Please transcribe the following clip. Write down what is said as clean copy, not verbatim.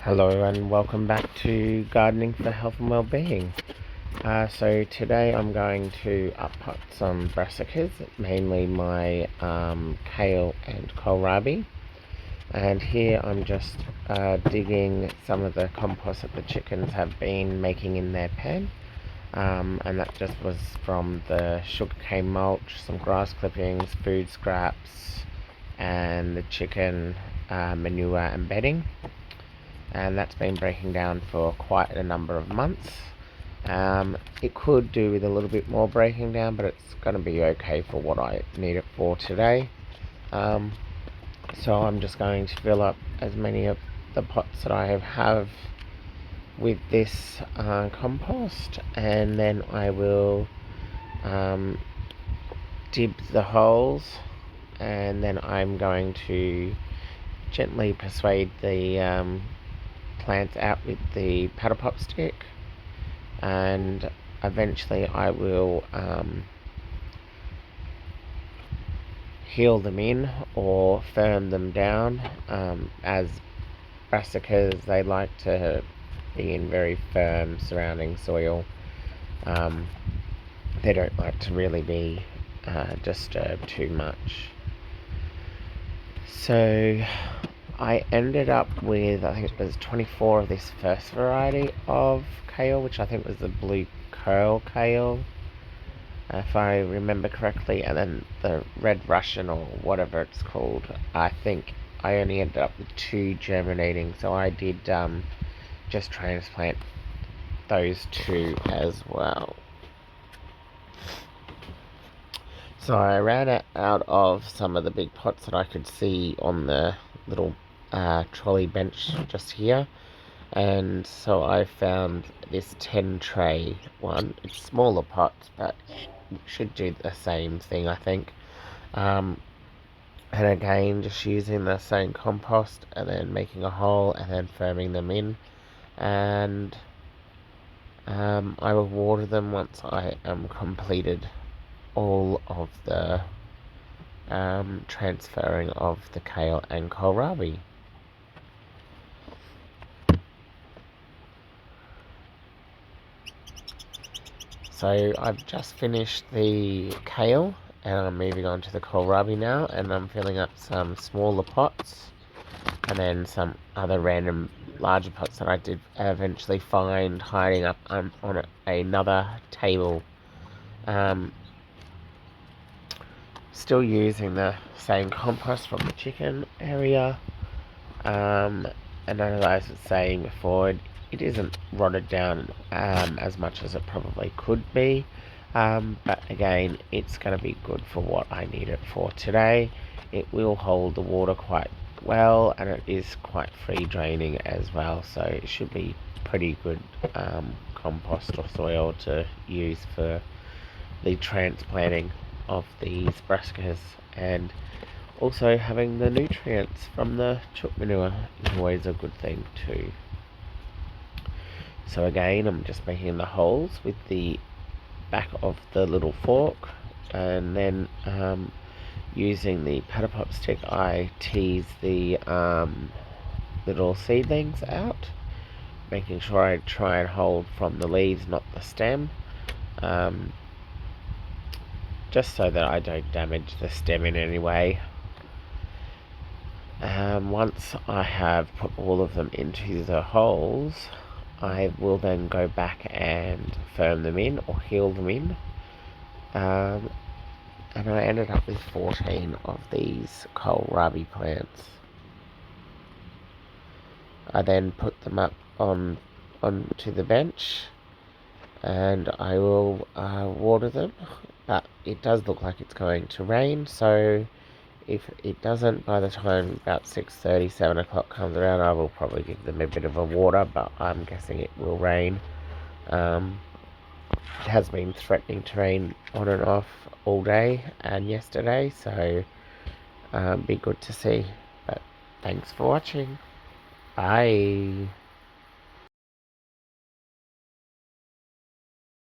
Hello and welcome back to Gardening for Health and Wellbeing. So today I'm going to uppot some brassicas, mainly my kale and kohlrabi. And here I'm just digging some of the compost that the chickens have been making in their pen. And that just was from the sugarcane mulch, some grass clippings, food scraps, and the chicken manure and bedding. And that's been breaking down for quite a number of months. It could do with a little bit more breaking down, but it's going to be okay for what I need it for today. So I'm just going to fill up as many of the pots that I have with this compost, and then I will dib the holes, and then I'm going to gently persuade the plants out with the paddle pop stick, and eventually I will heel them in or firm them down. As brassicas, they like to be in very firm surrounding soil. They don't like to really be disturbed too much. So I ended up with, I think it was 24 of this first variety of kale, which I think was the blue curl kale, if I remember correctly, and then the red Russian, or whatever it's called. I think I only ended up with 2 germinating, so I did just transplant those 2 as well. So I ran out of some of the big pots that I could see on the little trolley bench just here, and so I found this 10 tray one. It's smaller pots, but should do the same thing, I think. And again, just using the same compost and then making a hole and then firming them in, and I will water them once I am completed all of the transferring of the kale and kohlrabi. So I've just finished the kale, and I'm moving on to the kohlrabi now, and I'm filling up some smaller pots and then some other random larger pots that I did eventually find hiding up on another table. Still using the same compost from the chicken area, and as I was saying before, it isn't rotted down as much as it probably could be, but again, it's going to be good for what I need it for today. It will hold the water quite well, and it is quite free draining as well, so it should be pretty good compost or soil to use for the transplanting of these brassicas. And also having the nutrients from the chook manure is always a good thing too. So again, I'm just making the holes with the back of the little fork, and then using the paddle pop stick, I tease the little seedlings out, making sure I try and hold from the leaves, not the stem, just so that I don't damage the stem in any way. Once I have put all of them into the holes, I will then go back and firm them in or heel them in. And I ended up with 14 of these kohlrabi plants. I then put them up onto the bench, and I will water them. But it does look like it's going to rain, so if it doesn't, by the time about 6:30, 7 o'clock comes around, I will probably give them a bit of a water, but I'm guessing it will rain. It has been threatening to rain on and off all day and yesterday, so be good to see. But thanks for watching. Bye.